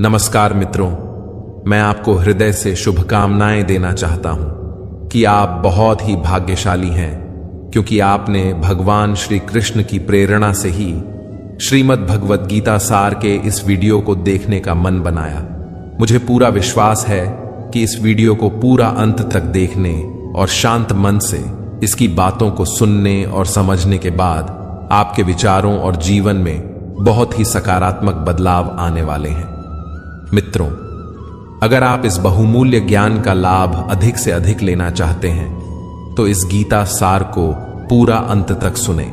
नमस्कार मित्रों, मैं आपको हृदय से शुभकामनाएं देना चाहता हूं कि आप बहुत ही भाग्यशाली हैं, क्योंकि आपने भगवान श्री कृष्ण की प्रेरणा से ही श्रीमद् भगवद गीता सार के इस वीडियो को देखने का मन बनाया। मुझे पूरा विश्वास है कि इस वीडियो को पूरा अंत तक देखने और शांत मन से इसकी बातों को सुनने और समझने के बाद आपके विचारों और जीवन में बहुत ही सकारात्मक बदलाव आने वाले हैं। मित्रों, अगर आप इस बहुमूल्य ज्ञान का लाभ अधिक से अधिक लेना चाहते हैं तो इस गीता सार को पूरा अंत तक सुने।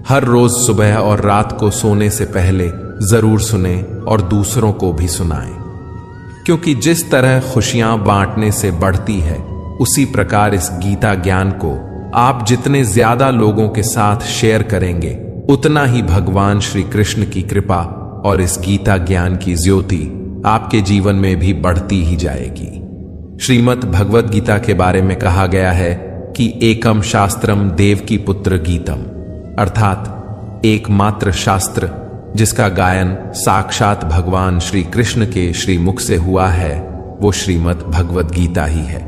हर रोज सुबह और रात को सोने से पहले जरूर सुने और दूसरों को भी सुनाएं, क्योंकि जिस तरह खुशियां बांटने से बढ़ती है, उसी प्रकार इस गीता ज्ञान को आप जितने ज्यादा लोगों के साथ शेयर करेंगे, उतना ही भगवान श्री कृष्ण की कृपा और इस गीता ज्ञान की ज्योति आपके जीवन में भी बढ़ती ही जाएगी। श्रीमद् भगवद गीता के बारे में कहा गया है कि एकम शास्त्रम देवकी पुत्र गीतम, अर्थात एकमात्र शास्त्र जिसका गायन साक्षात भगवान श्री कृष्ण के श्रीमुख से हुआ है, वो श्रीमद् भगवद गीता ही है।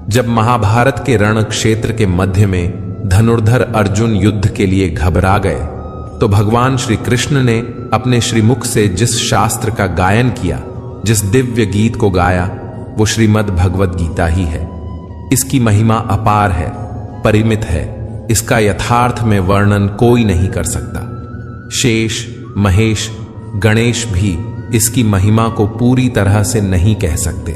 जब महाभारत के रण क्षेत्र के मध्य में धनुर्धर अर्जुन युद्ध के लिए घबरा गए, तो भगवान श्री कृष्ण ने अपने श्रीमुख से जिस शास्त्र का गायन किया, जिस दिव्य गीत को गाया, वो श्रीमद् भगवद गीता ही है। इसकी महिमा अपार है, परिमित है, इसका यथार्थ में वर्णन कोई नहीं कर सकता। शेष, महेश, गणेश भी इसकी महिमा को पूरी तरह से नहीं कह सकते।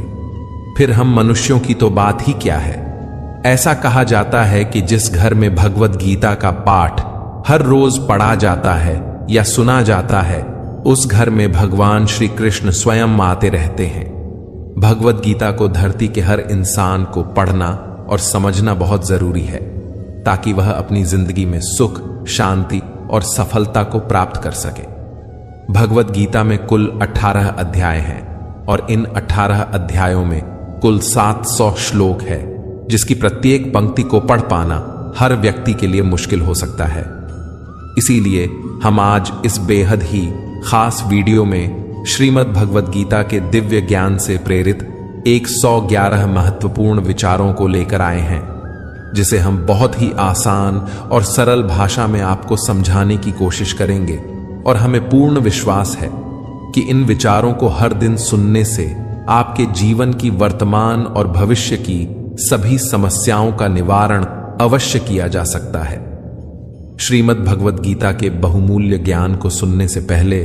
फिर हम मनुष्यों की तो बात ही क्या है। ऐसा कहा जाता है कि जिस घर में भगवद गीता का पाठ हर रोज पढ़ा जाता है या सुना जाता है, उस घर में भगवान श्री कृष्ण स्वयं आते रहते हैं। भगवद गीता को धरती के हर इंसान को पढ़ना और समझना बहुत जरूरी है, ताकि वह अपनी जिंदगी में सुख, शांति और सफलता को प्राप्त कर सके। भगवद गीता में कुल 18 अध्याय हैं और इन 18 अध्यायों में कुल 700 श्लोक है, जिसकी प्रत्येक पंक्ति को पढ़ पाना हर व्यक्ति के लिए मुश्किल हो सकता है। इसीलिए हम आज इस बेहद ही खास वीडियो में श्रीमद् भगवद गीता के दिव्य ज्ञान से प्रेरित 111 महत्वपूर्ण विचारों को लेकर आए हैं, जिसे हम बहुत ही आसान और सरल भाषा में आपको समझाने की कोशिश करेंगे। और हमें पूर्ण विश्वास है कि इन विचारों को हर दिन सुनने से आपके जीवन की वर्तमान और भविष्य की सभी समस्याओं का निवारण अवश्य किया जा सकता है। श्रीमद् भगवद गीता के बहुमूल्य ज्ञान को सुनने से पहले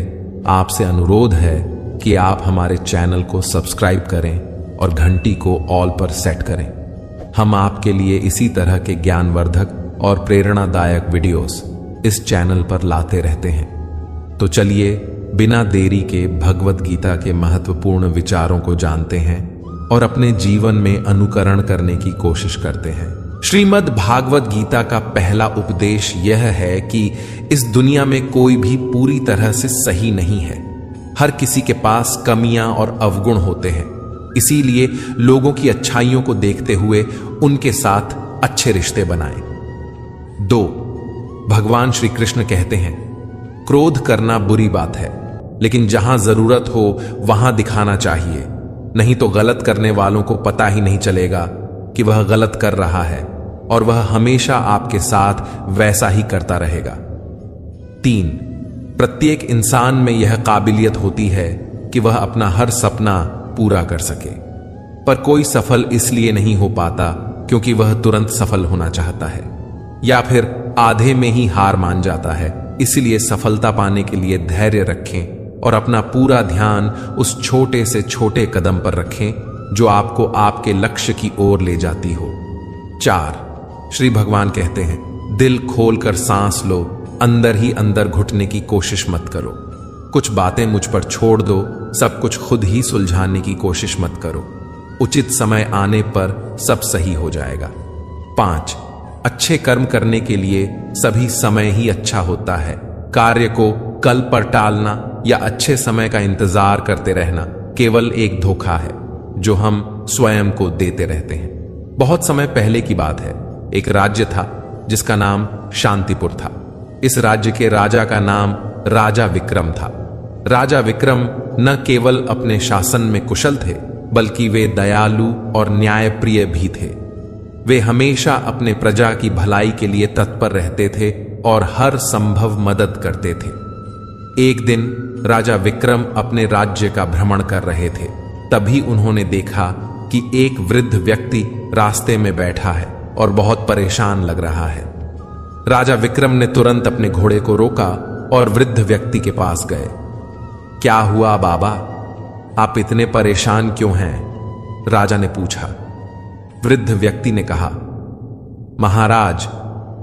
आपसे अनुरोध है कि आप हमारे चैनल को सब्सक्राइब करें और घंटी को ऑल पर सेट करें। हम आपके लिए इसी तरह के ज्ञानवर्धक और प्रेरणादायक वीडियोस इस चैनल पर लाते रहते हैं। तो चलिए बिना देरी के भगवद गीता के महत्वपूर्ण विचारों को जानते हैं और अपने जीवन में अनुकरण करने की कोशिश करते हैं। श्रीमद् भागवत गीता का पहला उपदेश यह है कि इस दुनिया में कोई भी पूरी तरह से सही नहीं है। हर किसी के पास कमियां और अवगुण होते हैं। इसीलिए लोगों की अच्छाइयों को देखते हुए उनके साथ अच्छे रिश्ते बनाएं। 2, भगवान श्री कृष्ण कहते हैं, क्रोध करना बुरी बात है, लेकिन जहां जरूरत हो वहां दिखाना चाहिए, नहीं तो गलत करने वालों को पता ही नहीं चलेगा कि वह गलत कर रहा है और वह हमेशा आपके साथ वैसा ही करता रहेगा। 3, प्रत्येक इंसान में यह काबिलियत होती है कि वह अपना हर सपना पूरा कर सके, पर कोई सफल इसलिए नहीं हो पाता क्योंकि वह तुरंत सफल होना चाहता है या फिर आधे में ही हार मान जाता है। इसलिए सफलता पाने के लिए धैर्य रखें और अपना पूरा ध्यान उस छोटे से छोटे कदम पर रखें जो आपको आपके लक्ष्य की ओर ले जाती हो। 4, श्री भगवान कहते हैं, दिल खोलकर सांस लो, अंदर ही अंदर घुटने की कोशिश मत करो। कुछ बातें मुझ पर छोड़ दो, सब कुछ खुद ही सुलझाने की कोशिश मत करो। उचित समय आने पर सब सही हो जाएगा। 5, अच्छे कर्म करने के लिए सभी समय ही अच्छा होता है। कार्य को कल पर टालना या अच्छे समय का इंतजार करते रहना केवल एक धोखा है जो हम स्वयं को देते रहते हैं। बहुत समय पहले की बात है, एक राज्य था जिसका नाम शांतिपुर था। इस राज्य के राजा का नाम राजा विक्रम था। राजा विक्रम न केवल अपने शासन में कुशल थे, बल्कि वे दयालु और न्यायप्रिय भी थे। वे हमेशा अपने प्रजा की भलाई के लिए तत्पर रहते थे और हर संभव मदद करते थे। एक दिन राजा विक्रम अपने राज्य का भ्रमण कर रहे थे। तभी उन्होंने देखा कि एक वृद्ध व्यक्ति रास्ते में बैठा है और बहुत परेशान लग रहा है। राजा विक्रम ने तुरंत अपने घोड़े को रोका और वृद्ध व्यक्ति के पास गए। क्या हुआ बाबा, आप इतने परेशान क्यों हैं? राजा ने पूछा। वृद्ध व्यक्ति ने कहा, महाराज,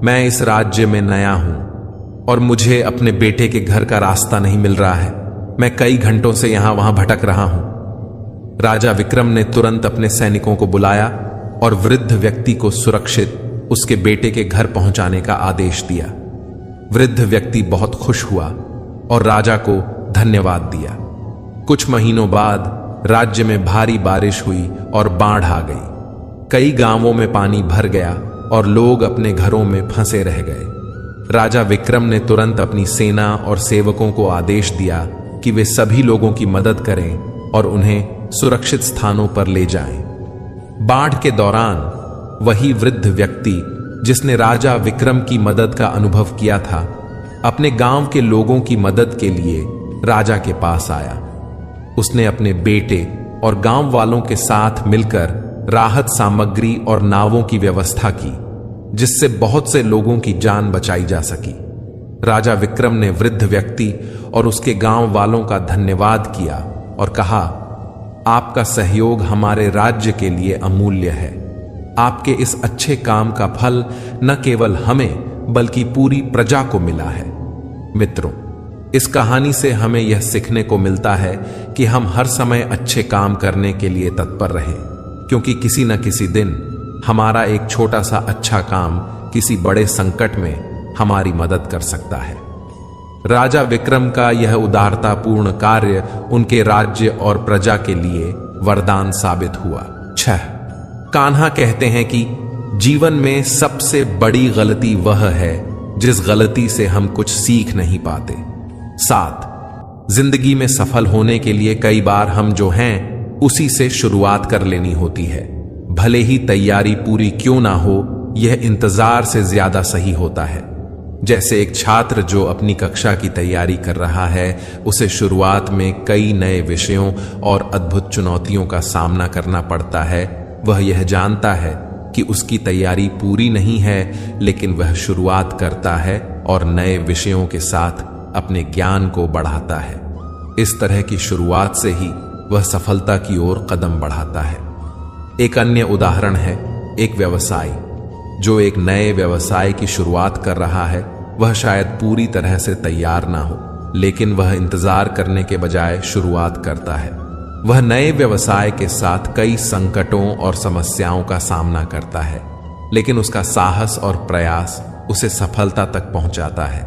मैं इस राज्य में नया हूं और मुझे अपने बेटे के घर का रास्ता नहीं मिल रहा है। मैं कई घंटों से यहां वहां भटक रहा हूं। राजा विक्रम ने तुरंत अपने सैनिकों को बुलाया और वृद्ध व्यक्ति को सुरक्षित उसके बेटे के घर पहुंचाने का आदेश दिया। वृद्ध व्यक्ति बहुत खुश हुआ और राजा को धन्यवाद दिया। कुछ महीनों बाद राज्य में भारी बारिश हुई और बाढ़ आ गई। कई गांवों में पानी भर गया और लोग अपने घरों में फंसे रह गए। राजा विक्रम ने तुरंत अपनी सेना और सेवकों को आदेश दिया कि वे सभी लोगों की मदद करें और उन्हें सुरक्षित स्थानों पर ले जाएं। बाढ़ के दौरान वही वृद्ध व्यक्ति जिसने राजा विक्रम की मदद का अनुभव किया था, अपने गांव के लोगों की मदद के लिए राजा के पास आया। उसने अपने बेटे और गांव वालों के साथ मिलकर राहत सामग्री और नावों की व्यवस्था की, जिससे बहुत से लोगों की जान बचाई जा सकी। राजा विक्रम ने वृद्ध व्यक्ति और उसके गांव वालों का धन्यवाद किया और कहा, आपका सहयोग हमारे राज्य के लिए अमूल्य है। आपके इस अच्छे काम का फल न केवल हमें बल्कि पूरी प्रजा को मिला है। मित्रों, इस कहानी से हमें यह सीखने को मिलता है कि हम हर समय अच्छे काम करने के लिए तत्पर रहें, क्योंकि किसी न किसी दिन हमारा एक छोटा सा अच्छा काम किसी बड़े संकट में हमारी मदद कर सकता है। राजा विक्रम का यह उदारतापूर्ण कार्य उनके राज्य और प्रजा के लिए वरदान साबित हुआ। 6. कान्हा कहते हैं कि जीवन में सबसे बड़ी गलती वह है जिस गलती से हम कुछ सीख नहीं पाते। 7. जिंदगी में सफल होने के लिए कई बार हम जो हैं उसी से शुरुआत कर लेनी होती है। भले ही तैयारी पूरी क्यों ना हो, यह इंतजार से ज्यादा सही होता है। जैसे एक छात्र जो अपनी कक्षा की तैयारी कर रहा है, उसे शुरुआत में कई नए विषयों और अद्भुत चुनौतियों का सामना करना पड़ता है। वह यह जानता है कि उसकी तैयारी पूरी नहीं है, लेकिन वह शुरुआत करता है और नए विषयों के साथ अपने ज्ञान को बढ़ाता है। इस तरह की शुरुआत से ही वह सफलता की ओर कदम बढ़ाता है। एक अन्य उदाहरण है एक व्यवसायी जो एक नए व्यवसाय की शुरुआत कर रहा है। वह शायद पूरी तरह से तैयार ना हो, लेकिन वह इंतजार करने के बजाय शुरुआत करता है। वह नए व्यवसाय के साथ कई संकटों और समस्याओं का सामना करता है, लेकिन उसका साहस और प्रयास उसे सफलता तक पहुंचाता है।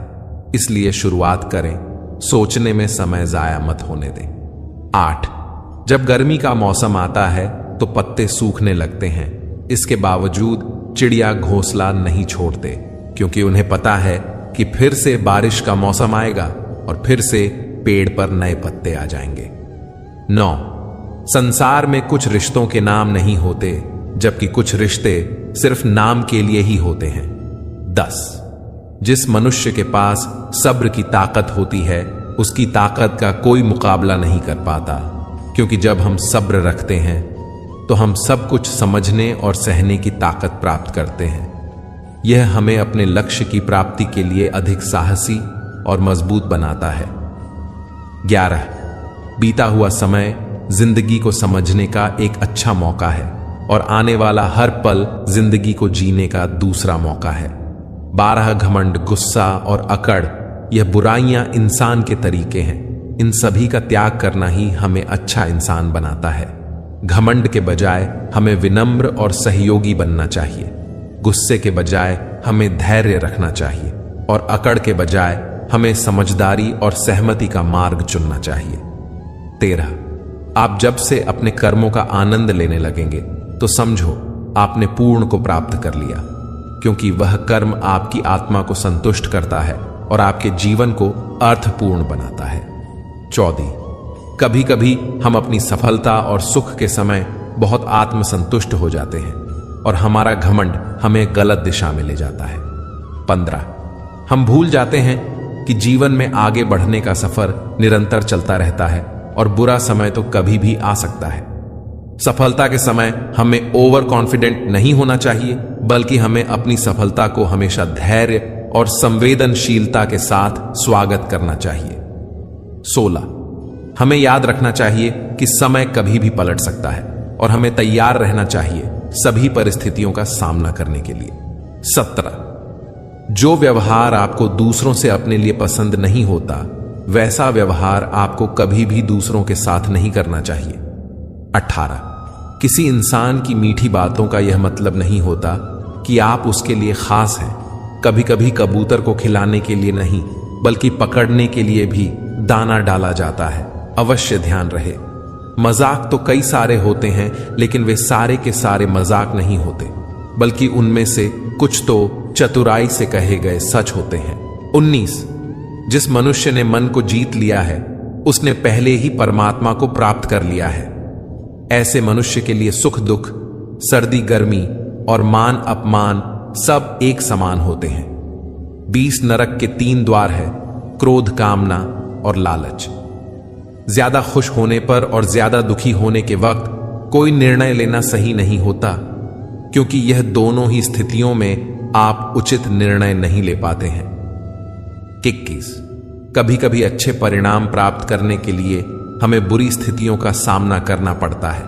इसलिए शुरुआत करें, सोचने में समय जाया मत होने दें। 8. जब गर्मी का मौसम आता है तो पत्ते सूखने लगते हैं। इसके बावजूद चिड़िया घोंसला नहीं छोड़ते, क्योंकि उन्हें पता है कि फिर से बारिश का मौसम आएगा और फिर से पेड़ पर नए पत्ते आ जाएंगे। 9. संसार में कुछ रिश्तों के नाम नहीं होते, जबकि कुछ रिश्ते सिर्फ नाम के लिए ही होते हैं। 10. जिस मनुष्य के पास सब्र की ताकत होती है, उसकी ताकत का कोई मुकाबला नहीं कर पाता, क्योंकि जब हम सब्र रखते हैं तो हम सब कुछ समझने और सहने की ताकत प्राप्त करते हैं। यह हमें अपने लक्ष्य की प्राप्ति के लिए अधिक साहसी और मजबूत बनाता है। 11. बीता हुआ समय जिंदगी को समझने का एक अच्छा मौका है और आने वाला हर पल जिंदगी को जीने का दूसरा मौका है। 12. घमंड, गुस्सा और अकड़ यह बुराइयां इंसान के तरीके हैं। इन सभी का त्याग करना ही हमें अच्छा इंसान बनाता है। घमंड के बजाय हमें विनम्र और सहयोगी बनना चाहिए। गुस्से के बजाय हमें धैर्य रखना चाहिए और अकड़ के बजाय हमें समझदारी और सहमति का मार्ग चुनना चाहिए। 13. आप जब से अपने कर्मों का आनंद लेने लगेंगे तो समझो आपने पूर्ण को प्राप्त कर लिया, क्योंकि वह कर्म आपकी आत्मा को संतुष्ट करता है और आपके जीवन को अर्थपूर्ण बनाता है। 14, कभी कभी हम अपनी सफलता और सुख के समय बहुत आत्मसंतुष्ट हो जाते हैं और हमारा घमंड हमें गलत दिशा में ले जाता है। 15, हम भूल जाते हैं कि जीवन में आगे बढ़ने का सफर निरंतर चलता रहता है और बुरा समय तो कभी भी आ सकता है। सफलता के समय हमें ओवर कॉन्फिडेंट नहीं होना चाहिए, बल्कि हमें अपनी सफलता को हमेशा धैर्य और संवेदनशीलता के साथ स्वागत करना चाहिए। 16, हमें याद रखना चाहिए कि समय कभी भी पलट सकता है और हमें तैयार रहना चाहिए सभी परिस्थितियों का सामना करने के लिए। 17, जो व्यवहार आपको दूसरों से अपने लिए पसंद नहीं होता, वैसा व्यवहार आपको कभी भी दूसरों के साथ नहीं करना चाहिए। 18, किसी इंसान की मीठी बातों का यह मतलब नहीं होता कि आप उसके लिए खास हैं। कभी कभी कबूतर को खिलाने के लिए नहीं, बल्कि पकड़ने के लिए भी दाना डाला जाता है। अवश्य ध्यान रहे, मजाक तो कई सारे होते हैं, लेकिन वे सारे के सारे मजाक नहीं होते, बल्कि उनमें से कुछ तो चतुराई से कहे गए सच होते हैं। 19, जिस मनुष्य ने मन को जीत लिया है, उसने पहले ही परमात्मा को प्राप्त कर लिया है। ऐसे मनुष्य के लिए सुख दुख, सर्दी गर्मी और मान अपमान सब एक समान होते हैं। 20 नरक के 3 द्वार है, क्रोध, कामना और लालच। ज्यादा खुश होने पर और ज्यादा दुखी होने के वक्त कोई निर्णय लेना सही नहीं होता, क्योंकि यह दोनों ही स्थितियों में आप उचित निर्णय नहीं ले पाते हैं। 21, कभी कभी अच्छे परिणाम प्राप्त करने के लिए हमें बुरी स्थितियों का सामना करना पड़ता है।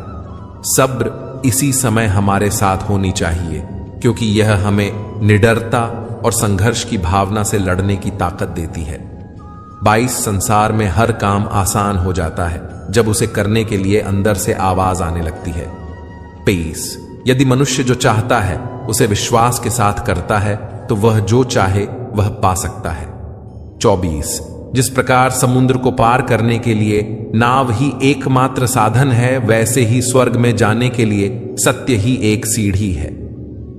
सब्र इसी समय हमारे साथ होनी चाहिए, क्योंकि यह हमें निडरता और संघर्ष की भावना से लड़ने की ताकत देती है। 22, संसार में हर काम आसान हो जाता है जब उसे करने के लिए अंदर से आवाज आने लगती है। 23, यदि मनुष्य जो चाहता है उसे विश्वास के साथ करता है, तो वह जो चाहे वह पा सकता है। 24, जिस प्रकार समुद्र को पार करने के लिए नाव ही एकमात्र साधन है, वैसे ही स्वर्ग में जाने के लिए सत्य ही एक सीढ़ी है।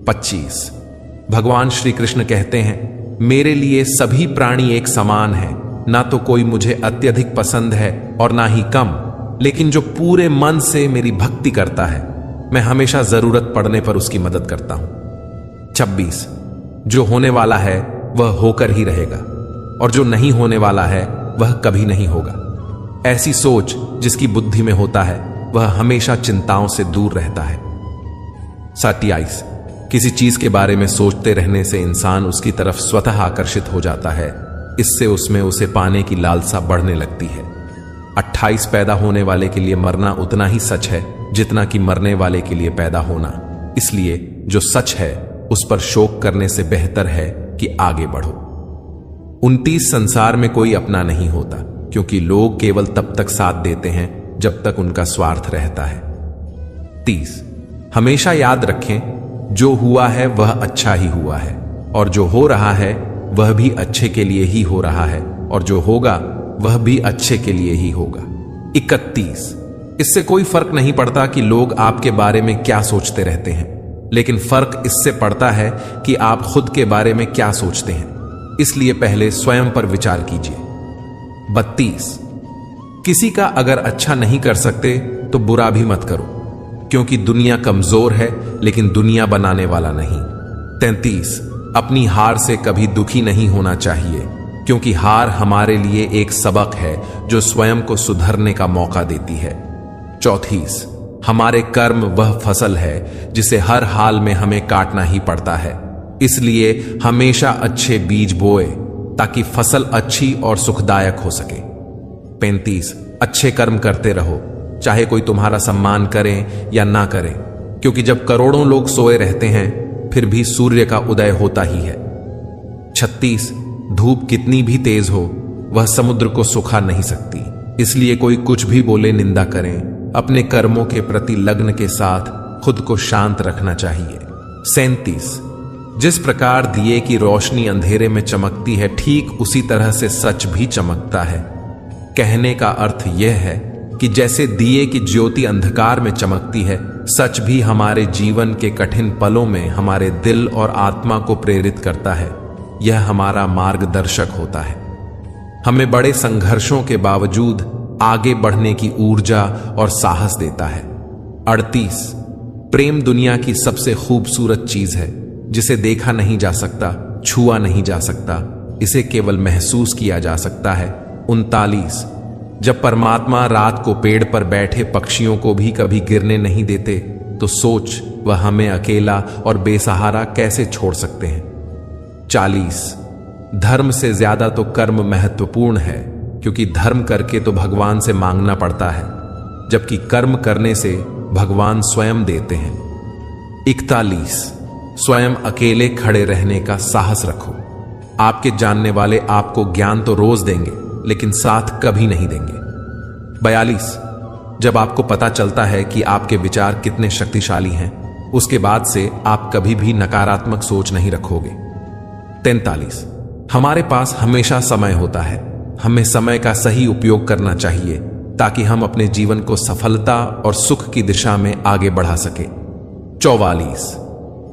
25, भगवान श्री कृष्ण कहते हैं, मेरे लिए सभी प्राणी एक समान है, ना तो कोई मुझे अत्यधिक पसंद है और ना ही कम, लेकिन जो पूरे मन से मेरी भक्ति करता है, मैं हमेशा जरूरत पड़ने पर उसकी मदद करता हूं। 26, जो होने वाला है वह होकर ही रहेगा और जो नहीं होने वाला है वह कभी नहीं होगा। ऐसी सोच जिसकी बुद्धि में होता है वह हमेशा चिंताओं से दूर रहता है। 27, किसी चीज के बारे में सोचते रहने से इंसान उसकी तरफ स्वतः आकर्षित हो जाता है, इससे उसमें उसे पाने की लालसा बढ़ने लगती है। 28, पैदा होने वाले के लिए मरना उतना ही सच है जितना कि मरने वाले के लिए पैदा होना, इसलिए जो सच है उस पर शोक करने से बेहतर है कि आगे बढ़ो। 29, संसार में कोई अपना नहीं होता, क्योंकि लोग केवल तब तक साथ देते हैं जब तक उनका स्वार्थ रहता है। 30, हमेशा याद रखें, जो हुआ है वह अच्छा ही हुआ है और जो हो रहा है वह भी अच्छे के लिए ही हो रहा है और जो होगा वह भी अच्छे के लिए ही होगा। 31, इससे कोई फर्क नहीं पड़ता कि लोग आपके बारे में क्या सोचते रहते हैं, लेकिन फर्क इससे पड़ता है कि आप खुद के बारे में क्या सोचते हैं, इसलिए पहले स्वयं पर विचार कीजिए। 32, किसी का अगर अच्छा नहीं कर सकते तो बुरा भी मत करो, क्योंकि दुनिया कमजोर है लेकिन दुनिया बनाने वाला नहीं। 33, अपनी हार से कभी दुखी नहीं होना चाहिए, क्योंकि हार हमारे लिए एक सबक है जो स्वयं को सुधरने का मौका देती है। 34, हमारे कर्म वह फसल है जिसे हर हाल में हमें काटना ही पड़ता है, इसलिए हमेशा अच्छे बीज बोए ताकि फसल अच्छी और सुखदायक हो सके। 35, अच्छे कर्म करते रहो, चाहे कोई तुम्हारा सम्मान करे या ना करे, क्योंकि जब करोड़ों लोग सोए रहते हैं फिर भी सूर्य का उदय होता ही है। 36, धूप कितनी भी तेज हो वह समुद्र को सुखा नहीं सकती, इसलिए कोई कुछ भी बोले निंदा करें, अपने कर्मों के प्रति लग्न के साथ खुद को शांत रखना चाहिए। 37, जिस प्रकार दिए की रोशनी अंधेरे में चमकती है, ठीक उसी तरह से सच भी चमकता है। कहने का अर्थ यह है कि जैसे दिए की ज्योति अंधकार में चमकती है, सच भी हमारे जीवन के कठिन पलों में हमारे दिल और आत्मा को प्रेरित करता है। यह हमारा मार्गदर्शक होता है। हमें बड़े संघर्षों के बावजूद आगे बढ़ने की ऊर्जा और साहस देता है। 38 प्रेम दुनिया की सबसे खूबसूरत चीज है जिसे देखा नहीं जा सकता, छुआ नहीं जा सकता, इसे केवल महसूस किया जा सकता है। 39 जब परमात्मा रात को पेड़ पर बैठे पक्षियों को भी कभी गिरने नहीं देते तो सोच वह हमें अकेला और बेसहारा कैसे छोड़ सकते हैं। 40 धर्म से ज्यादा तो कर्म महत्वपूर्ण है, क्योंकि धर्म करके तो भगवान से मांगना पड़ता है, जबकि कर्म करने से भगवान स्वयं देते हैं। 41 स्वयं अकेले खड़े रहने का साहस रखो। आपके जानने वाले आपको ज्ञान तो रोज देंगे, लेकिन साथ कभी नहीं देंगे। 42 जब आपको पता चलता है कि आपके विचार कितने शक्तिशाली हैं, उसके बाद से आप कभी भी नकारात्मक सोच नहीं रखोगे। 43 हमारे पास हमेशा समय होता है, हमें समय का सही उपयोग करना चाहिए ताकि हम अपने जीवन को सफलता और सुख की दिशा में आगे बढ़ा सके। 44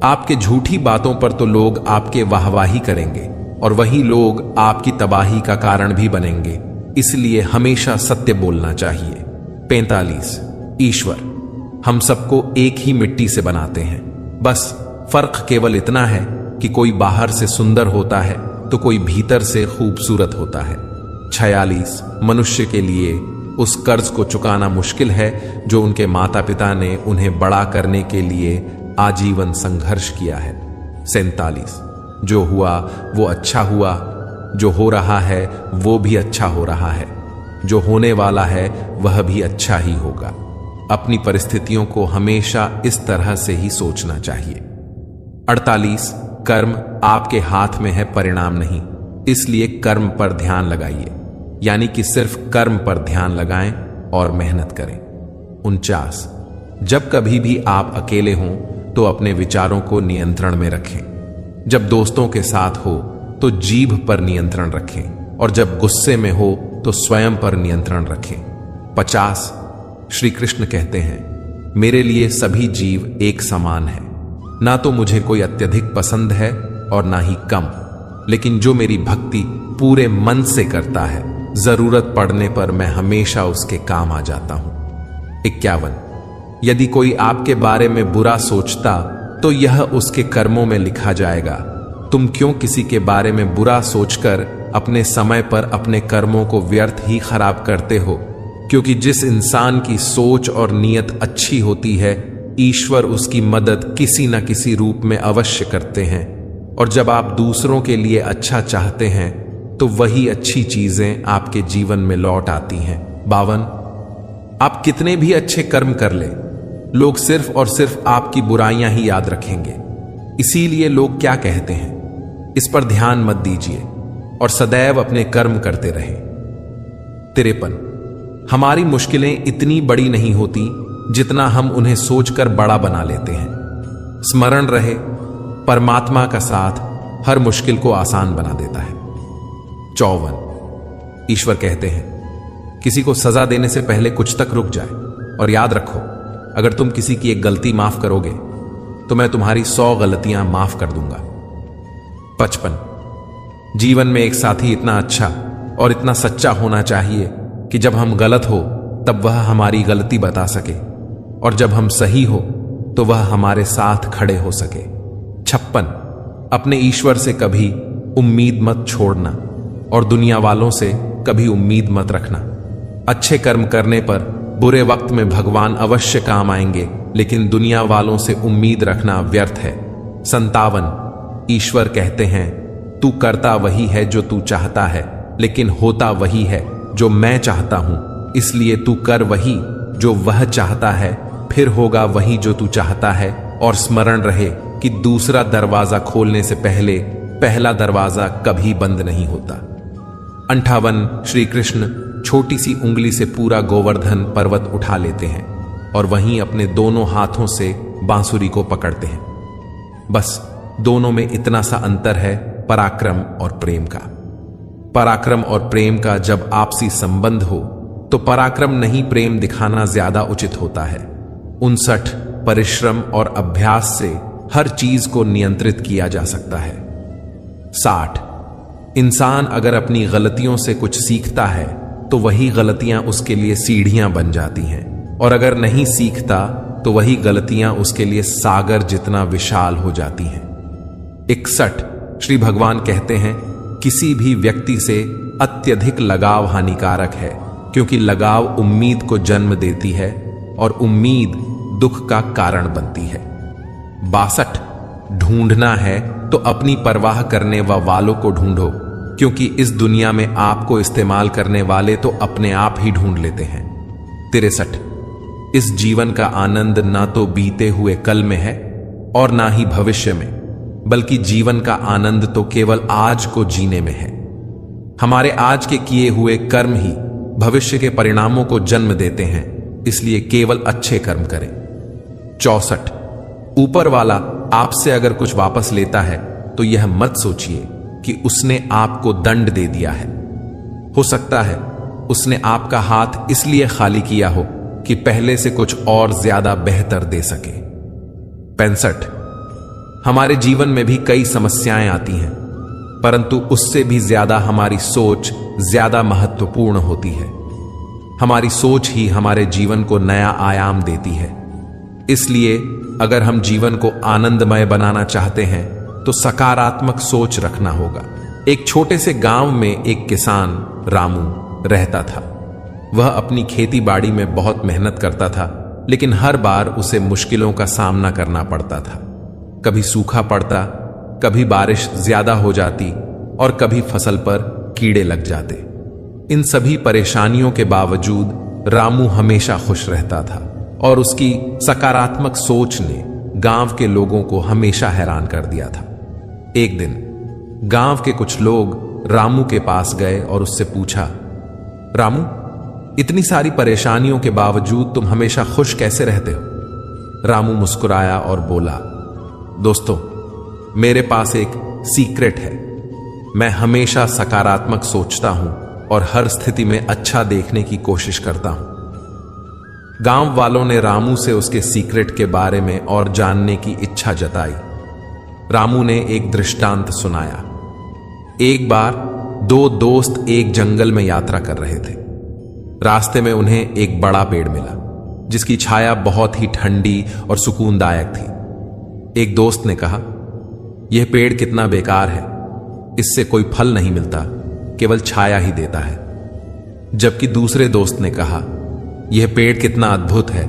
आपके झूठी बातों पर तो लोग आपके वाहवाही करेंगे और वही लोग आपकी तबाही का कारण भी बनेंगे, इसलिए हमेशा सत्य बोलना चाहिए। 45 ईश्वर हम सबको एक ही मिट्टी से बनाते हैं, बस फर्क केवल इतना है कि कोई बाहर से सुंदर होता है तो कोई भीतर से खूबसूरत होता है। 46 मनुष्य के लिए उस कर्ज को चुकाना मुश्किल है जो उनके माता पिता ने उन्हें बड़ा करने के लिए आजीवन संघर्ष किया है। 47 जो हुआ वो अच्छा हुआ, जो हो रहा है वो भी अच्छा हो रहा है, जो होने वाला है वह भी अच्छा ही होगा। अपनी परिस्थितियों को हमेशा इस तरह से ही सोचना चाहिए। 48 कर्म आपके हाथ में है, परिणाम नहीं, इसलिए कर्म पर ध्यान लगाइए, यानी कि सिर्फ कर्म पर ध्यान लगाएं और मेहनत करें। 49 जब कभी भी आप अकेले हों तो अपने विचारों को नियंत्रण में रखें, जब दोस्तों के साथ हो तो जीभ पर नियंत्रण रखें और जब गुस्से में हो तो स्वयं पर नियंत्रण रखें। 50 श्री कृष्ण कहते हैं, मेरे लिए सभी जीव एक समान है, ना तो मुझे कोई अत्यधिक पसंद है और ना ही कम, लेकिन जो मेरी भक्ति पूरे मन से करता है, जरूरत पड़ने पर मैं हमेशा उसके काम आ जाता हूं। 51 यदि कोई आपके बारे में बुरा सोचता तो यह उसके कर्मों में लिखा जाएगा। तुम क्यों किसी के बारे में बुरा सोचकर अपने समय पर अपने कर्मों को व्यर्थ ही खराब करते हो? क्योंकि जिस इंसान की सोच और नीयत अच्छी होती है, ईश्वर उसकी मदद किसी न किसी रूप में अवश्य करते हैं, और जब आप दूसरों के लिए अच्छा चाहते हैं तो वही अच्छी चीजें आपके जीवन में लौट आती हैं। 52 आप कितने भी अच्छे कर्म कर ले, लोग सिर्फ और सिर्फ आपकी बुराइयां ही याद रखेंगे, इसीलिए लोग क्या कहते हैं इस पर ध्यान मत दीजिए और सदैव अपने कर्म करते रहे। 53 हमारी मुश्किलें इतनी बड़ी नहीं होती जितना हम उन्हें सोचकर बड़ा बना लेते हैं। स्मरण रहे, परमात्मा का साथ हर मुश्किल को आसान बना देता है। 54 ईश्वर कहते हैं, किसी को सजा देने से पहले कुछ तक रुक जाए, और याद रखो, अगर तुम किसी की एक गलती माफ करोगे तो मैं तुम्हारी 100 गलतियां माफ कर दूंगा। 55 जीवन में एक साथी इतना अच्छा और इतना सच्चा होना चाहिए कि जब हम गलत हो तब वह हमारी गलती बता सके, और जब हम सही हो तो वह हमारे साथ खड़े हो सके। 56 अपने ईश्वर से कभी उम्मीद मत छोड़ना और दुनिया वालों से कभी उम्मीद मत रखना। अच्छे कर्म करने पर बुरे वक्त में भगवान अवश्य काम आएंगे, लेकिन दुनिया वालों से उम्मीद रखना व्यर्थ है। 57 ईश्वर कहते हैं, तू करता वही है जो तू चाहता है, लेकिन होता वही है जो मैं चाहता हूं, इसलिए तू कर वही जो वह चाहता है, फिर होगा वही जो तू चाहता है। और स्मरण रहे कि दूसरा दरवाजा खोलने से पहले पहला दरवाजा कभी बंद नहीं होता। 58 श्री कृष्ण छोटी सी उंगली से पूरा गोवर्धन पर्वत उठा लेते हैं और वहीं अपने दोनों हाथों से बांसुरी को पकड़ते हैं। बस दोनों में इतना सा अंतर है, पराक्रम और प्रेम का। पराक्रम और प्रेम का जब आपसी संबंध हो तो पराक्रम नहीं, प्रेम दिखाना ज्यादा उचित होता है। 59 परिश्रम और अभ्यास से हर चीज को नियंत्रित किया जा सकता है। 60 इंसान अगर अपनी गलतियों से कुछ सीखता है तो वही गलतियां उसके लिए सीढ़ियां बन जाती हैं, और अगर नहीं सीखता तो वही गलतियां उसके लिए सागर जितना विशाल हो जाती हैं। 61 श्री भगवान कहते हैं, किसी भी व्यक्ति से अत्यधिक लगाव हानिकारक है, क्योंकि लगाव उम्मीद को जन्म देती है और उम्मीद दुख का कारण बनती है। 62 ढूंढना है तो अपनी परवाह करने वालों को ढूंढो, क्योंकि इस दुनिया में आपको इस्तेमाल करने वाले तो अपने आप ही ढूंढ लेते हैं। 63 इस जीवन का आनंद ना तो बीते हुए कल में है और ना ही भविष्य में, बल्कि जीवन का आनंद तो केवल आज को जीने में है। हमारे आज के किए हुए कर्म ही भविष्य के परिणामों को जन्म देते हैं, इसलिए केवल अच्छे कर्म करें। 64 ऊपर वाला आपसे अगर कुछ वापस लेता है तो यह मत सोचिए कि उसने आपको दंड दे दिया है। हो सकता है उसने आपका हाथ इसलिए खाली किया हो कि पहले से कुछ और ज्यादा बेहतर दे सके। 65 हमारे जीवन में भी कई समस्याएं आती हैं, परंतु उससे भी ज्यादा हमारी सोच ज्यादा महत्वपूर्ण होती है। हमारी सोच ही हमारे जीवन को नया आयाम देती है। इसलिए अगर हम जीवन को आनंदमय बनाना चाहते हैं तो सकारात्मक सोच रखना होगा। एक छोटे से गांव में एक किसान रामू रहता था। वह अपनी खेती बाड़ी में बहुत मेहनत करता था, लेकिन हर बार उसे मुश्किलों का सामना करना पड़ता था। कभी सूखा पड़ता, कभी बारिश ज्यादा हो जाती और कभी फसल पर कीड़े लग जाते। इन सभी परेशानियों के बावजूद रामू हमेशा खुश रहता था और उसकी सकारात्मक सोच ने गांव के लोगों को हमेशा हैरान कर दिया था। एक दिन गांव के कुछ लोग रामू के पास गए और उससे पूछा, रामू, इतनी सारी परेशानियों के बावजूद तुम हमेशा खुश कैसे रहते हो? रामू मुस्कुराया और बोला, दोस्तों, मेरे पास एक सीक्रेट है। मैं हमेशा सकारात्मक सोचता हूं और हर स्थिति में अच्छा देखने की कोशिश करता हूं। गांव वालों ने रामू से उसके सीक्रेट के बारे में और जानने की इच्छा जताई। रामू ने एक दृष्टांत सुनाया। एक बार दो दोस्त एक जंगल में यात्रा कर रहे थे। रास्ते में उन्हें एक बड़ा पेड़ मिला, जिसकी छाया बहुत ही ठंडी और सुकूनदायक थी। एक दोस्त ने कहा, यह पेड़ कितना बेकार है, इससे कोई फल नहीं मिलता, केवल छाया ही देता है। जबकि दूसरे दोस्त ने कहा, यह पेड़ कितना अद्भुत है,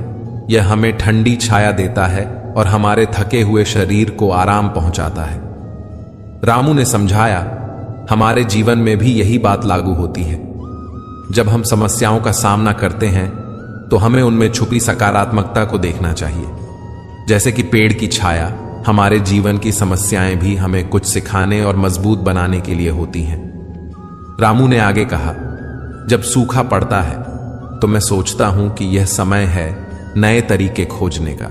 यह हमें ठंडी छाया देता है और हमारे थके हुए शरीर को आराम पहुंचाता है। रामू ने समझाया, हमारे जीवन में भी यही बात लागू होती है। जब हम समस्याओं का सामना करते हैं तो हमें उनमें छुपी सकारात्मकता को देखना चाहिए। जैसे कि पेड़ की छाया, हमारे जीवन की समस्याएं भी हमें कुछ सिखाने और मजबूत बनाने के लिए होती हैं। रामू ने आगे कहा, जब सूखा पड़ता है तो मैं सोचता हूं कि यह समय है नए तरीके खोजने का।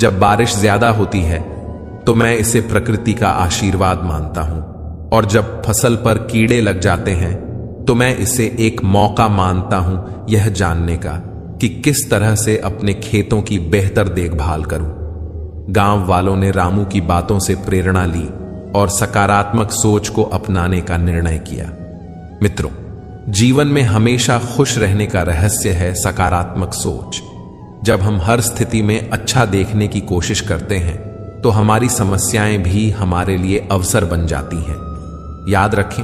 जब बारिश ज्यादा होती है तो मैं इसे प्रकृति का आशीर्वाद मानता हूं, और जब फसल पर कीड़े लग जाते हैं तो मैं इसे एक मौका मानता हूं यह जानने का कि किस तरह से अपने खेतों की बेहतर देखभाल करूं। गांव वालों ने रामू की बातों से प्रेरणा ली और सकारात्मक सोच को अपनाने का निर्णय किया। मित्रों, जीवन में हमेशा खुश रहने का रहस्य है सकारात्मक सोच। जब हम हर स्थिति में अच्छा देखने की कोशिश करते हैं तो हमारी समस्याएं भी हमारे लिए अवसर बन जाती हैं। याद रखें,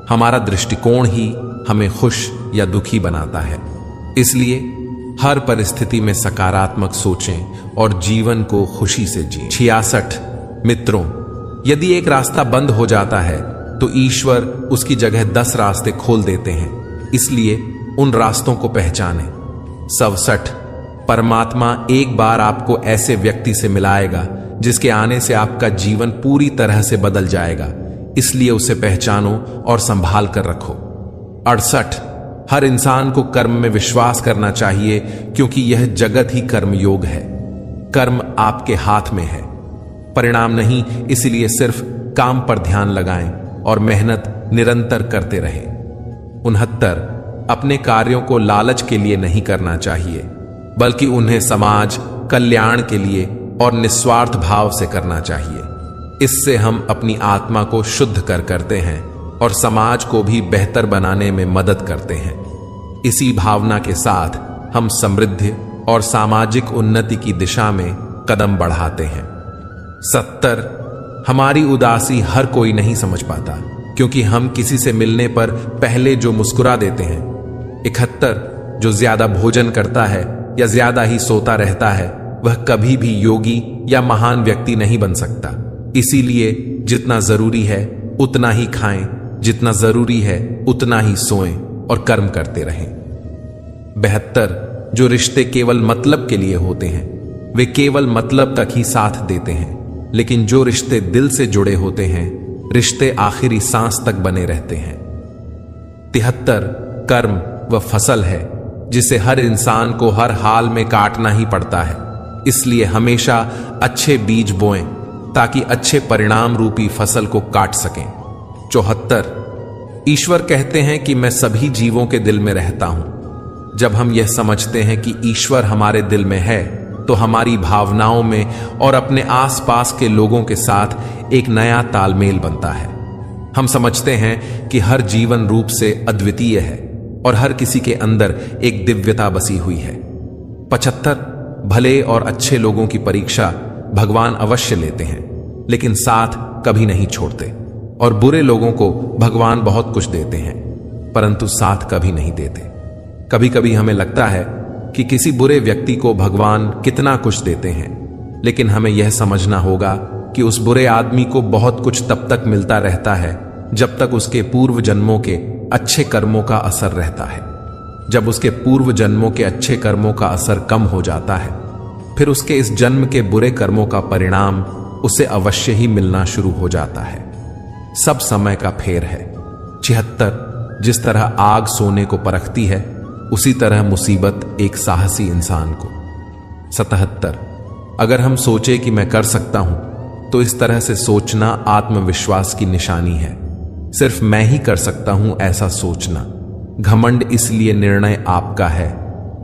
हमारा दृष्टिकोण ही हमें खुश या दुखी बनाता है। इसलिए हर परिस्थिति में सकारात्मक सोचें और जीवन को खुशी से जिएं। 66 मित्रों, यदि एक रास्ता बंद हो जाता है तो ईश्वर उसकी जगह 10 रास्ते खोल देते हैं, इसलिए उन रास्तों को पहचानें। 67 परमात्मा एक बार आपको ऐसे व्यक्ति से मिलाएगा जिसके आने से आपका जीवन पूरी तरह से बदल जाएगा, इसलिए उसे पहचानो और संभाल कर रखो। 68 हर इंसान को कर्म में विश्वास करना चाहिए, क्योंकि यह जगत ही कर्म योग है। कर्म आपके हाथ में है, परिणाम नहीं, इसलिए सिर्फ काम पर ध्यान लगाएं और मेहनत निरंतर करते रहें। 69 अपने कार्यों को लालच के लिए नहीं करना चाहिए, बल्कि उन्हें समाज कल्याण के लिए और निस्वार्थ भाव से करना चाहिए। इससे हम अपनी आत्मा को शुद्ध करते हैं और समाज को भी बेहतर बनाने में मदद करते हैं। इसी भावना के साथ हम समृद्धि और सामाजिक उन्नति की दिशा में कदम बढ़ाते हैं। 70 हमारी उदासी हर कोई नहीं समझ पाता, क्योंकि हम किसी से मिलने पर पहले जो मुस्कुरा देते हैं। 71 जो ज्यादा भोजन करता है या ज्यादा ही सोता रहता है वह कभी भी योगी या महान व्यक्ति नहीं बन सकता। इसीलिए जितना जरूरी है उतना ही खाएं, जितना जरूरी है उतना ही सोएं और कर्म करते रहें। 72 जो रिश्ते केवल मतलब के लिए होते हैं वे केवल मतलब तक ही साथ देते हैं, लेकिन जो रिश्ते दिल से जुड़े होते हैं रिश्ते आखिरी सांस तक बने रहते हैं। 73 कर्म वह फसल है जिसे हर इंसान को हर हाल में काटना ही पड़ता है, इसलिए हमेशा अच्छे बीज बोएं ताकि अच्छे परिणाम रूपी फसल को काट सकें। 74 ईश्वर कहते हैं कि मैं सभी जीवों के दिल में रहता हूं। जब हम यह समझते हैं कि ईश्वर हमारे दिल में है तो हमारी भावनाओं में और अपने आसपास के लोगों के साथ एक नया तालमेल बनता है। हम समझते हैं कि हर जीवन रूप से अद्वितीय है और हर किसी के अंदर एक दिव्यता बसी हुई है। 75 भले और अच्छे लोगों की परीक्षा भगवान अवश्य लेते हैं, लेकिन साथ कभी नहीं छोड़ते, और बुरे लोगों को भगवान बहुत कुछ देते हैं परंतु साथ कभी नहीं देते। कभी कभी हमें लगता है कि किसी बुरे व्यक्ति को भगवान कितना कुछ देते हैं, लेकिन हमें यह समझना होगा कि उस बुरे आदमी को बहुत कुछ तब तक मिलता रहता है जब तक उसके पूर्व जन्मों के अच्छे कर्मों का असर रहता है। जब उसके पूर्व जन्मों के अच्छे कर्मों का असर कम हो जाता है, फिर उसके इस जन्म के बुरे कर्मों का परिणाम उसे अवश्य ही मिलना शुरू हो जाता है। सब समय का फेर है। 76 जिस तरह आग सोने को परखती है उसी तरह मुसीबत एक साहसी इंसान को। 77 अगर हम सोचे कि मैं कर सकता हूं तो इस तरह से सोचना आत्मविश्वास की निशानी है। सिर्फ मैं ही कर सकता हूं ऐसा सोचना घमंड। इसलिए निर्णय आपका है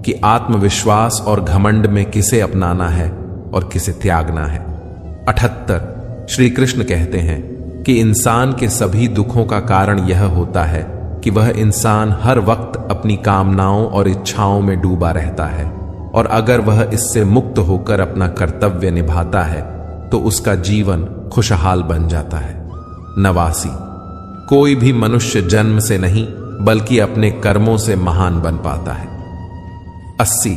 कि आत्मविश्वास और घमंड में किसे अपनाना है और किसे त्यागना है। 78 श्री कृष्ण कहते हैं कि इंसान के सभी दुखों का कारण यह होता है कि वह इंसान हर वक्त अपनी कामनाओं और इच्छाओं में डूबा रहता है, और अगर वह इससे मुक्त होकर अपना कर्तव्य निभाता है तो उसका जीवन खुशहाल बन जाता है। 89 कोई भी मनुष्य जन्म से नहीं बल्कि अपने कर्मों से महान बन पाता है। 80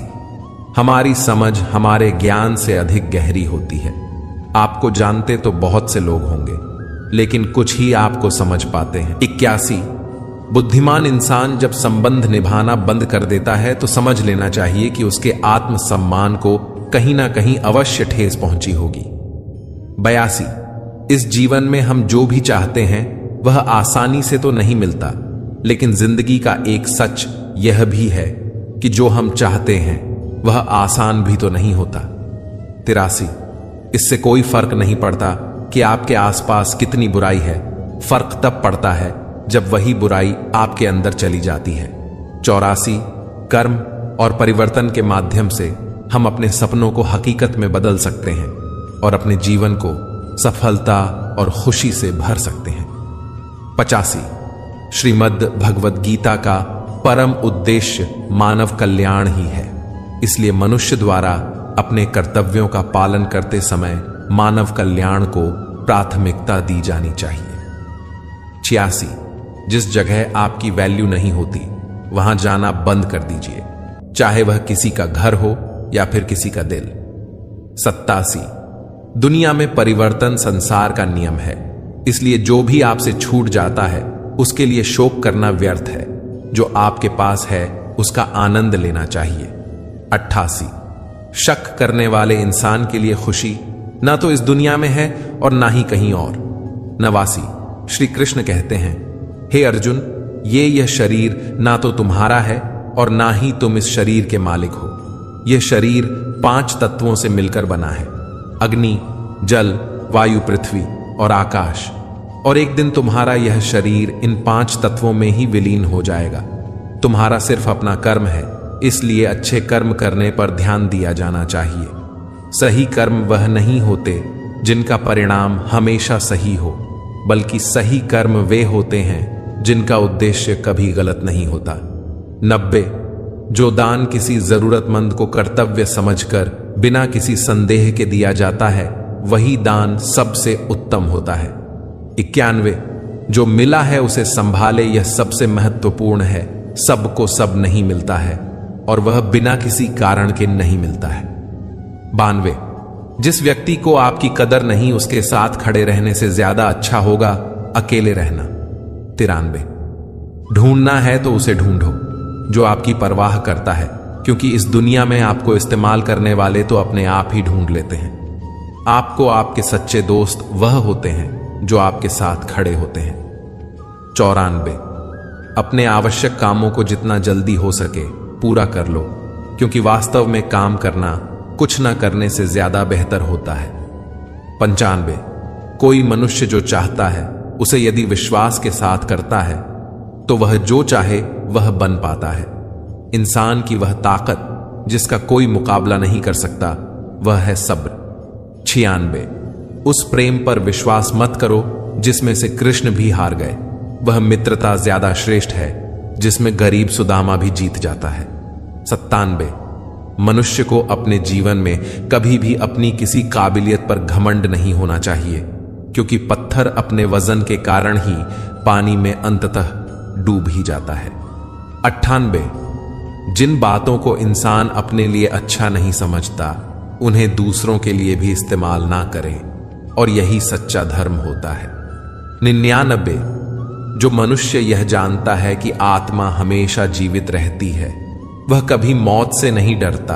हमारी समझ हमारे ज्ञान से अधिक गहरी होती है। आपको जानते तो बहुत से लोग होंगे, लेकिन कुछ ही आपको समझ पाते हैं। 81 बुद्धिमान इंसान जब संबंध निभाना बंद कर देता है तो समझ लेना चाहिए कि उसके आत्मसम्मान को कहीं ना कहीं अवश्य ठेस पहुंची होगी। 82 इस जीवन में हम जो भी चाहते हैं वह आसानी से तो नहीं मिलता, लेकिन जिंदगी का एक सच यह भी है कि जो हम चाहते हैं वह आसान भी तो नहीं होता। 83 इससे कोई फर्क नहीं पड़ता कि आपके आसपास कितनी बुराई है, फर्क तब पड़ता है जब वही बुराई आपके अंदर चली जाती है। 84 कर्म और परिवर्तन के माध्यम से हम अपने सपनों को हकीकत में बदल सकते हैं और अपने जीवन को सफलता और खुशी से भर सकते हैं। 85 श्रीमद् भगवद गीता का परम उद्देश्य मानव कल्याण ही है, इसलिए मनुष्य द्वारा अपने कर्तव्यों का पालन करते समय मानव कल्याण को प्राथमिकता दी जानी चाहिए। 86 जिस जगह आपकी वैल्यू नहीं होती वहां जाना बंद कर दीजिए, चाहे वह किसी का घर हो या फिर किसी का दिल। 87 दुनिया में परिवर्तन संसार का नियम है, इसलिए जो भी आपसे छूट जाता है उसके लिए शोक करना व्यर्थ है। जो आपके पास है उसका आनंद लेना चाहिए। 88 शक करने वाले इंसान के लिए खुशी ना तो इस दुनिया में है और ना ही कहीं और। 89 श्री कृष्ण कहते हैं, हे अर्जुन, यह शरीर ना तो तुम्हारा है और ना ही तुम इस शरीर के मालिक हो। यह शरीर 5 तत्वों से मिलकर बना है, अग्नि, जल, वायु, पृथ्वी और आकाश, और एक दिन तुम्हारा यह शरीर इन 5 तत्वों में ही विलीन हो जाएगा। तुम्हारा सिर्फ अपना कर्म है, इसलिए अच्छे कर्म करने पर ध्यान दिया जाना चाहिए। सही कर्म वह नहीं होते जिनका परिणाम हमेशा सही हो, बल्कि सही कर्म वे होते हैं जिनका उद्देश्य कभी गलत नहीं होता। 90, जो दान किसी जरूरतमंद को कर्तव्य समझकर बिना किसी संदेह के दिया जाता है वही दान सबसे उत्तम होता है। 91, जो मिला है उसे संभाले, यह सबसे महत्वपूर्ण है। सबको सब नहीं मिलता है और वह बिना किसी कारण के नहीं मिलता है। 92, जिस व्यक्ति को आपकी कदर नहीं उसके साथ खड़े रहने से ज्यादा अच्छा होगा अकेले रहना। 93, ढूंढना है तो उसे ढूंढो जो आपकी परवाह करता है, क्योंकि इस दुनिया में आपको इस्तेमाल करने वाले तो अपने आप ही ढूंढ लेते हैं। आपको आपके सच्चे दोस्त वह होते हैं जो आपके साथ खड़े होते हैं। 94, अपने आवश्यक कामों को जितना जल्दी हो सके पूरा कर लो, क्योंकि वास्तव में काम करना कुछ न करने से ज्यादा बेहतर होता है। 95, कोई मनुष्य जो चाहता है उसे यदि विश्वास के साथ करता है तो वह जो चाहे वह बन पाता है। इंसान की वह ताकत जिसका कोई मुकाबला नहीं कर सकता वह है सब्र। 96, उस प्रेम पर विश्वास मत करो जिसमें से कृष्ण भी हार गए। वह मित्रता ज्यादा श्रेष्ठ है जिसमें गरीब सुदामा भी जीत जाता है। 97, मनुष्य को अपने जीवन में कभी भी अपनी किसी काबिलियत पर घमंड नहीं होना चाहिए, क्योंकि पत्थर अपने वजन के कारण ही पानी में अंततः डूब ही जाता है। 98, जिन बातों को इंसान अपने लिए अच्छा नहीं समझता उन्हें दूसरों के लिए भी इस्तेमाल ना करें, और यही सच्चा धर्म होता है। 99, जो मनुष्य यह जानता है कि आत्मा हमेशा जीवित रहती है वह कभी मौत से नहीं डरता,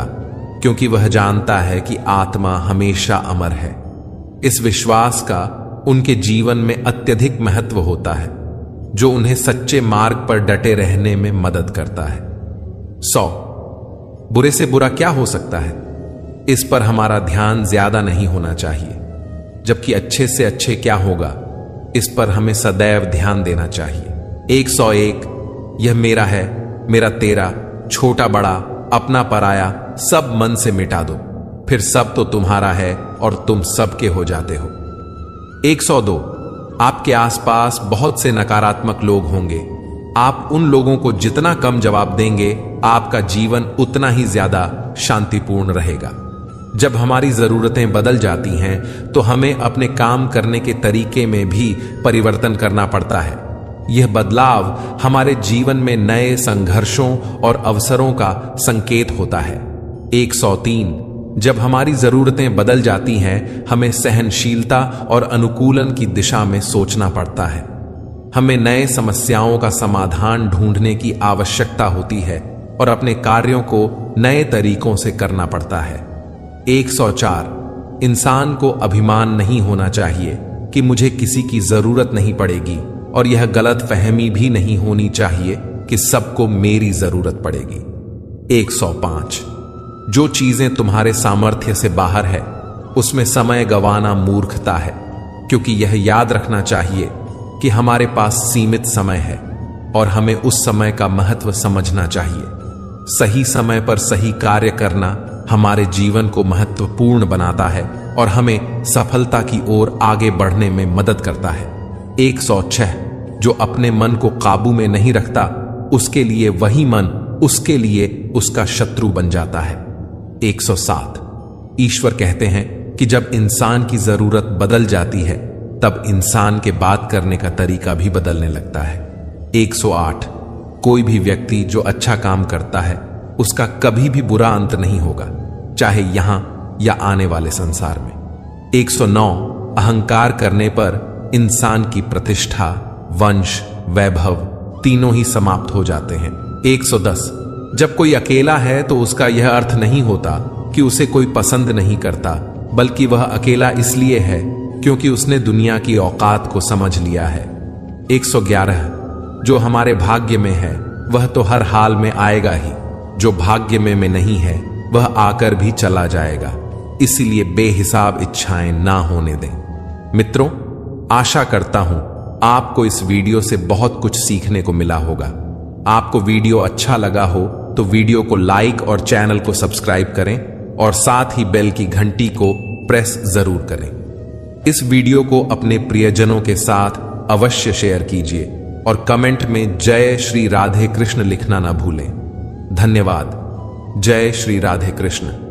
क्योंकि वह जानता है कि आत्मा हमेशा अमर है। इस विश्वास का उनके जीवन में अत्यधिक महत्व होता है, जो उन्हें सच्चे मार्ग पर डटे रहने में मदद करता है। 100, बुरे से बुरा क्या हो सकता है, इस पर हमारा ध्यान ज्यादा नहीं होना चाहिए, जबकि अच्छे से अच्छे क्या होगा इस पर हमें सदैव ध्यान देना चाहिए। 101, यह मेरा है, मेरा तेरा, छोटा बड़ा, अपना पराया, सब मन से मिटा दो, फिर सब तो तुम्हारा है और तुम सबके हो जाते हो। 102, आपके आसपास बहुत से नकारात्मक लोग होंगे। आप उन लोगों को जितना कम जवाब देंगे आपका जीवन उतना ही ज्यादा शांतिपूर्ण रहेगा। जब हमारी जरूरतें बदल जाती हैं तो हमें अपने काम करने के तरीके में भी परिवर्तन करना पड़ता है। यह बदलाव हमारे जीवन में नए संघर्षों और अवसरों का संकेत होता है। 103, जब हमारी जरूरतें बदल जाती हैं हमें सहनशीलता और अनुकूलन की दिशा में सोचना पड़ता है। हमें नए समस्याओं का समाधान ढूंढने की आवश्यकता होती है और अपने कार्यों को नए तरीकों से करना पड़ता है। 104, इंसान को अभिमान नहीं होना चाहिए कि मुझे किसी की जरूरत नहीं पड़ेगी, और यह गलत फहमी भी नहीं होनी चाहिए कि सबको मेरी जरूरत पड़ेगी। 105, जो चीजें तुम्हारे सामर्थ्य से बाहर है उसमें समय गंवाना मूर्खता है, क्योंकि यह याद रखना चाहिए कि हमारे पास सीमित समय है और हमें उस समय का महत्व समझना चाहिए। सही समय पर सही कार्य करना हमारे जीवन को महत्वपूर्ण बनाता है और हमें सफलता की ओर आगे बढ़ने में मदद करता है। 106, जो अपने मन को काबू में नहीं रखता उसके लिए वही मन उसके लिए उसका शत्रु बन जाता है। 107, ईश्वर कहते हैं कि जब इंसान की जरूरत बदल जाती है तब इंसान के बात करने का तरीका भी बदलने लगता है। 108, कोई भी व्यक्ति जो अच्छा काम करता है उसका कभी भी बुरा अंत नहीं होगा, चाहे यहां या आने वाले संसार में। 109, अहंकार करने पर इंसान की प्रतिष्ठा, वंश, वैभव तीनों ही समाप्त हो जाते हैं। 110, जब कोई अकेला है तो उसका यह अर्थ नहीं होता कि उसे कोई पसंद नहीं करता, बल्कि वह अकेला इसलिए है क्योंकि उसने दुनिया की औकात को समझ लिया है। 111, जो हमारे भाग्य में है वह तो हर हाल में आएगा ही, जो भाग्य में नहीं है वह आकर भी चला जाएगा, इसीलिए बेहिसाब इच्छाएं ना होने दें। मित्रों, आशा करता हूं आपको इस वीडियो से बहुत कुछ सीखने को मिला होगा। आपको वीडियो अच्छा लगा हो तो वीडियो को लाइक और चैनल को सब्सक्राइब करें और साथ ही बेल की घंटी को प्रेस जरूर करें। इस वीडियो को अपने प्रियजनों के साथ अवश्य शेयर कीजिए और कमेंट में जय श्री राधे कृष्ण लिखना ना भूलें। धन्यवाद। जय श्री राधे कृष्ण।